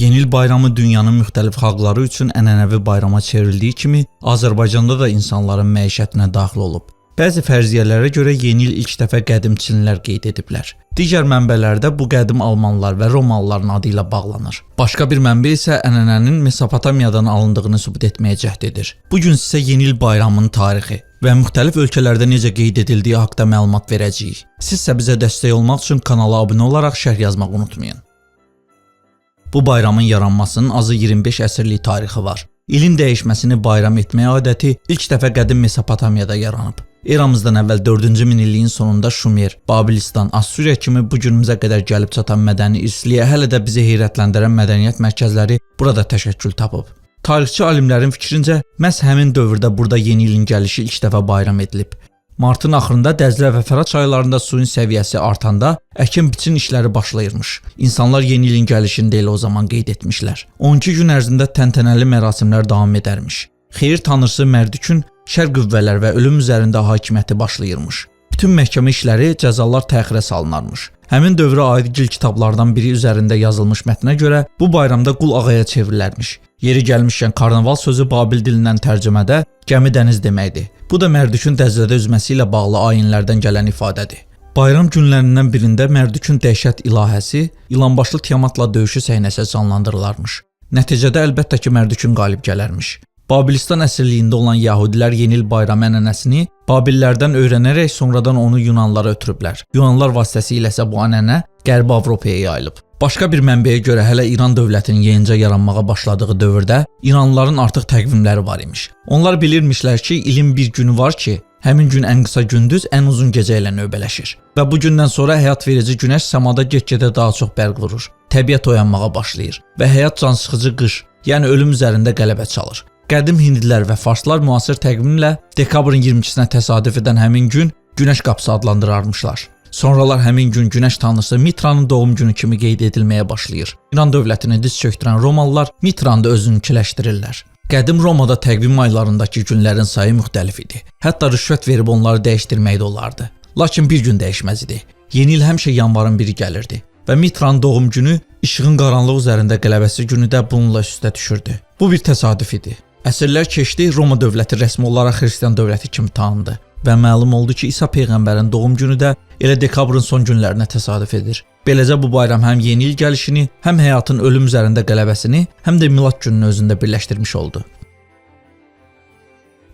Yeni il bayramı dünyanın müxtəlif xalqları üçün ənənəvi bayrama çevrildiyi kimi, Azərbaycanda da insanların məişətinə daxil olub. Bəzi fərziyyələrə görə yeni il ilk dəfə qədim Çinlilər qeyd ediblər. Digər mənbələrdə bu qədim Almanlar və Romalıların adı ilə bağlanır. Başqa bir mənbə isə ənənənin Mesopotamiyadan alındığını sübut etməyə cəhd edir. Bu gün sizə yeni il bayramının tarixi və müxtəlif ölkələrdə necə qeyd edildiyi haqqında məlumat verəcəyik. Siz isə bizə dəstək olmaq üçün kanala abunə olaraq şərh yazmaq unutmayın. Bu bayramın yaranmasının azı 25 əsrlik tarixi var. İlin dəyişməsini bayram etmək adəti ilk dəfə qədim Mesopotamiyada yaranıb. Eramızdan əvvəl 4-cü minilliyin sonunda Şumer, Babilistan, Assuriya kimi bu günümüzə qədər gəlib çatan mədəni irsliyə hələ də bizi heyrətləndirən mədəniyyət mərkəzləri burada təşəkkül tapıb. Tarixçi alimlərin fikrincə, məhz həmin dövrdə burada yeni ilin gəlişi ilk dəfə bayram edilib. Martın axırında Dəzlə və Fərat çaylarında suyun səviyyəsi artanda əkin-biçin işləri başlayırmış. İnsanlar yeni ilin gəlişini də elə o zaman qeyd etmişlər. 12 gün ərzində təntənəli mərasimlər davam edərmiş. Xeyir tanrısı Mərdükün şər qüvvələr və ölüm üzərində hakimiyyəti başlayırmış. Bütün məhkəmə işləri, cəzalar təxirə salınarmış. Həmin dövrə aid gil kitablardan biri üzərində yazılmış mətnə görə bu bayramda qul ağaya çevrilərmiş. Yeri gəlmişkən karnaval sözü Babil dilindən tərcümədə gəmi dəniz deməkdir. Bu da Mərdükün Dəzlədə üzməsi ilə bağlı ayinlərdən gələn ifadədir. Bayram günlərindən birində Mərdükün dəhşət ilahəsi ilanbaşlı Tiamatla döyüşü səhnəsi canlandırılarmış. Nəticədə əlbəttə ki, Mərdükün qalib gələrmiş. Babilistan əsirliyində olan Yahudilər yeni il bayramı ənənəsini Babillərdən öyrənərək sonradan onu Yunanlara ötürüblər. Yunanlar vasitəsilə isə bu ənənə Qərbi Avropaya yayılıb. Başqa bir mənbəyə görə hələ İran dövlətinin yenicə yaranmağa başladığı dövrdə İranlıların artıq təqvimləri var imiş. Onlar bilirmişlər ki, ilin bir günü var ki, həmin gün ən qısa gündüz ən uzun gecə ilə növbələşir. Və bu gündən sonra həyat verici günəş səmada get-gedə daha çox bərq vurur. Təbiət oyanmağa başlayır və həyat cansıxıcı qış, yəni ölüm üzərində qələbə çalır. Qədim hindlilər və farslar müasir təqvimlə dekabrın 22-sinə təsadüf edən həmin gün Günəş qapısı adlandırarmışlar. Sonralar həmin gün Günəş tanrısı Mitranın doğum günü kimi qeyd edilməyə başlayır. İran dövlətini diz çöktürən Romalılar Mitranı da özünkiləşdirirlər. Qədim Romada təqvim aylarındakı günlərin sayı müxtəlif idi. Hətta rüşvət verib onları dəyişdirmək də olardı. Lakin bir gün dəyişməz idi. Yeni il həmişə yanvarın biri gəlirdi və Mitranın doğum günü işığın qaranlıq üzərində qələbəsi günü də bununla üstə düşürdü. Bu bir təsadüf idi. Əsrlər keçdi, Roma dövləti rəsmi olaraq xristian dövləti kimi tanındı və məlum oldu ki, İsa peyğəmbərin doğum günü də elə dekabrın son günlərinə təsadüf edir. Beləcə bu bayram həm yeni il gəlişini, həm həyatın ölüm üzərində qələbəsini, həm də milad gününü özündə birləşdirmiş oldu.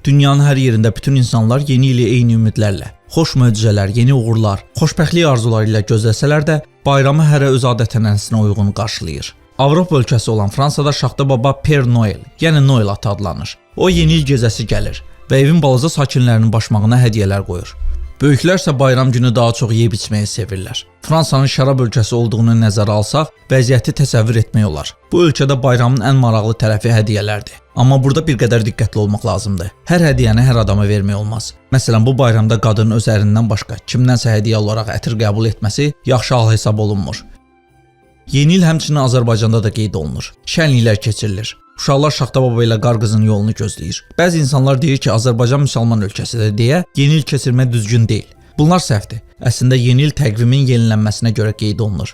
Dünyanın hər yerində bütün insanlar yeni ili eyni ümidlərlə, xoş möcüzələr, yeni uğurlar, xoşbəxtlik arzuları ilə gözləsələr də bayramı hərə öz adət-ənənəsinə uyğun qarşılayır. Avropa ölkəsi olan Fransada Şaxta Baba Père Noël, yəni Noel atı adlanır. O yeni il gecəsi gəlir və evin balaca sakinlərinin başmağına hədiyyələr qoyur. Böyüklər isə bayram günü daha çox yeyib içməyi sevirlər. Fransanın şərab ölkəsi olduğunu nəzərə alsaq, vəziyyəti təsəvvür etmək olar. Bu ölkədə bayramın ən maraqlı tərəfi hədiyyələrdir. Amma burada bir qədər diqqətli olmaq lazımdır. Hər hədiyyəni hər adama vermək olmaz. Məsələn, bu bayramda qadının öz ərindən başqa kimdənsə hədiyyə olaraq ətir qəbul etməsi yaxşı hal hesab olunmur. Yeni il həmçinin Azərbaycanda da qeyd olunur. Şənliklər keçirilir. Uşaqlar Şaxta Baba ilə qar qızın yolunu gözləyir. Bəzi insanlar deyir ki, Azərbaycan müsəlman ölkəsidir deyə yeni il keçirmək düzgün deyil. Bunlar səhvdir. Əslində yeni il təqvimin yenilənməsinə görə qeyd olunur.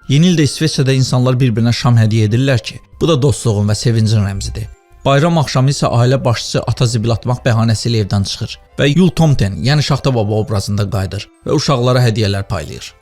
Yeni ildə İsveçrədə insanlar bir-birinə şam hədiyyə edirlər ki, bu da dostluğun və sevincin rəmzidir. Bayram axşamı isə ailə başçısı ata zibil atmaq bəhanəsi ilə evdən çıxır və Yul Tomten, yəni Şaxta Baba obrazında qayıdır və uşaqlara hədiyyələr paylayır.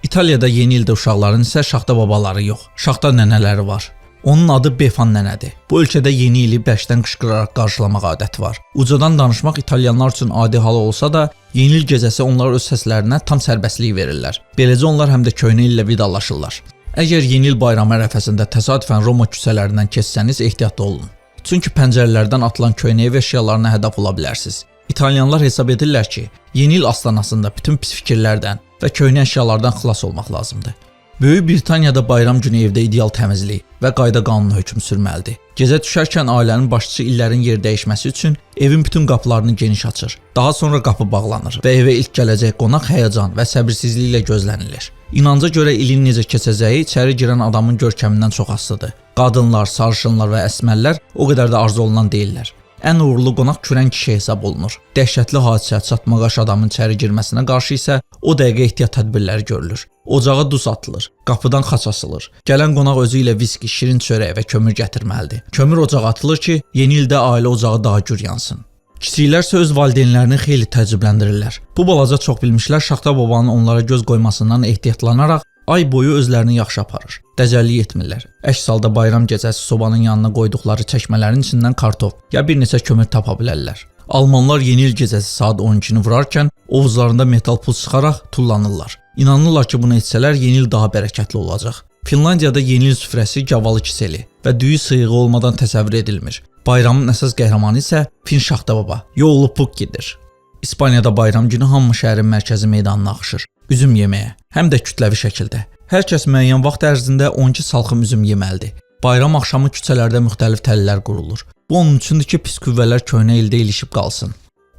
İtaliyada yeni ildə uşaqların isə şaxta babaları yox, şaxta nənələri var. Onun adı Befan nənədir. Bu ölkədə yeni ili bərkdən qışqıraraq qarşılamaq adəti var. Ucadan danışmaq italyanlar üçün adi hal olsa da, yeni il gecəsi onlar öz səslərinə tam sərbəstlik verirlər. Beləcə onlar həm də köhnə illə vidalaşırlar. Əgər yeni il bayramı ərəfəsində təsadüfən Roma küçələrindən keçsəniz ehtiyatlı olun. Çünki pəncərələrdən atılan köhnə ev əşyalarına hədəf ola bilərsiniz. İtalyanlar hesab edirlər ki, yeni il astanasında bütün pis fikirlərdən və köhnə əşyalardan xilas olmaq lazımdır. Böyük Britaniyada bayram günü evdə ideal təmizlik və qayda-qanuna hökm sürməlidir. Gecə düşərkən ailənin başçısı illərin yer dəyişməsi üçün evin bütün qapılarını geniş açır. Daha sonra qapı bağlanır və evə ilk gələcək qonaq həyəcan və səbirsizliklə gözlənilir. İnanca görə ilin necə keçəcəyi içəri girən adamın görkəmindən çox asılıdır. Qadınlar, sarışınlar və əsmərlər o qədər də arzu olunan deyirlər. Ən uğurlu qonaq kürən kişi hesab olunur. Dəhşətli hadisə çatmaqaş adamın içəri girməsinə qarşı isə O dəqiqə ehtiyat tədbirləri görülür. Ocağa duz atılır, qapıdan xaç asılır. Gələn qonaq özü ilə viski, şirin çörək və kömür gətirməlidir. Kömür ocağa atılır ki, yeni ildə ailə ocağı daha gür yansın. Kiçiklər isə öz valideynlərini xeyli təəccübləndirirlər. Bu balaca çoxbilmişlər Şaxta babanın onlara göz qoymasından ehtiyatlanaraq ay boyu özlərini yaxşı aparır. Dəcəllik etmirlər. Əks halda bayram gecəsi sobanın yanına qoyduqları çəkmələrin içindən kartof ya bir neçə kömür tapa bilərlər. Almanlar yeni il gecəsi saat 12-ni vurarkən ovuzlarında metal pul çıxaraq tullanırlar. İnanırlar ki, bunu etsələr yeni il daha bərəkətli olacaq. Finlandiyada yeni il süfrəsi gavalı kiseli və düyü sıyığı olmadan təsəvvür edilmir. Bayramın əsas qəhrəmanı isə Fin Şaxta baba, Yoğlu Pukkidir. İspaniyada bayram günü hamı şəhərin mərkəzi meydanına axışır. Üzüm yeməyə, həm də kütləvi şəkildə. Hər kəs müəyyən vaxt ərzində 12 salxım üzüm yeməlidir. Bayram axşamı küçələrdə müxtəlif təllər qurulur. Bu onun üçündür ki, pis qüvvələr köhnə ildə ilişib qalsın.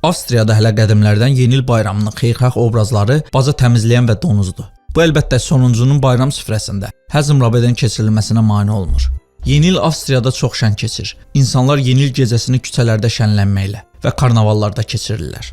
Avstriyada hələ qədimlərdən yeni il bayramının xeyirxah obrazları baza təmizləyən və donuzdur. Bu əlbəttə sonuncunun bayram süfrəsində həzm rabedən keçirilməsinə mane olmur. Yeni il Avstriyada çox şən keçir. İnsanlar yeni il gecəsini küçələrdə şənlənməklə və karnavallarda keçirirlər.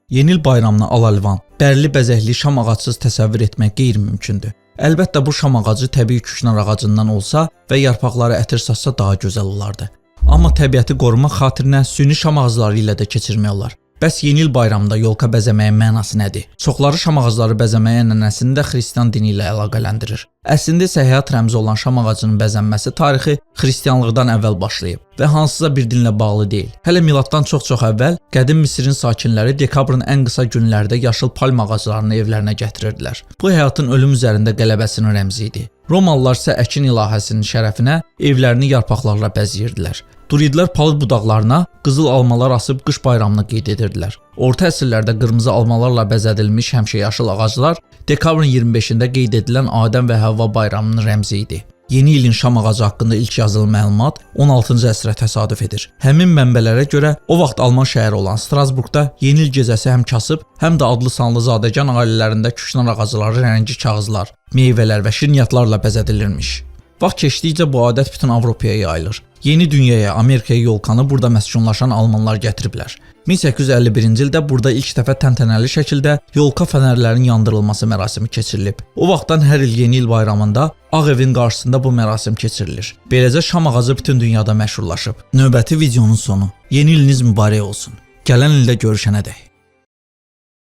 Yeni il bayramını al-alvan, bərli bəzəkli şam ağacsız təsəvvür etmək qeyri-mümkündür. Əlbəttə bu şam ağacı təbii küknar ağacından olsa və yarpaqları ətir saçsa daha gözəl olardı. Amma təbiəti qorumaq xatirinə süni şam ağacları ilə də keçirmək olar. Bəs yeni il bayramında yolka bəzəməyin mənası nədir? Çoxları şam ağacları bəzəməyə ənənəsini də xristian dini ilə əlaqələndirir. Əslində isə həyat rəmzi olan şam ağacının bəzənməsi tarixi xristianlıqdan əvvəl başlayıb və hansısa bir dinlə bağlı deyil. Hələ miladdan çox-çox əvvəl qədim Misirin sakinləri dekabrın ən qısa günlərdə yaşıl palma ağaclarını evlərinə gətirirdilər. Bu həyatın ölüm üzərində qələbəsinin rəmzi idi. Romalılar isə əkin ilahəsinin şərəfinə evlərini yarpaqlarla bəzəyirdilər. Druidlər palıd budaqlarına qızıl almalar asıb qış bayramını qeyd edirdilər. Orta əsrlərdə qırmızı almalarla bəzədilmiş həmişəyaşıl ağaclar dekabrın 25-də qeyd edilən Adəm və Həvva bayramının rəmzi idi. Yeni ilin şam ağacı haqqında ilk yazılı məlumat 16-cı əsrə təsadüf edir. Həmin mənbələrə görə o vaxt Alman şəhəri olan Strasburqda yeni il gecəsi həm kasıb, həm də adlı sanlı zadəgan ailələrində küknar ağacları rəngi kağızlar, meyvələr və şirniyyatlarla bəzədilirmiş. Vaxt keçdikcə bu adət bütün Avropaya yayılır. Yeni dünyaya, Amerikaya yolkanı burada məskunlaşan almanlar gətiriblər. 1851-ci ildə burada ilk dəfə təntənəli şəkildə yolka fənərlərinin yandırılması mərasimi keçirilib. O vaxtdan hər il yeni il bayramında Ağ Evin qarşısında bu mərasim keçirilir. Beləcə şam ağacı bütün dünyada məşhurlaşıb. Növbəti videonun sonu. Yeni iliniz mübarək olsun. Gələn ildə görüşənədək.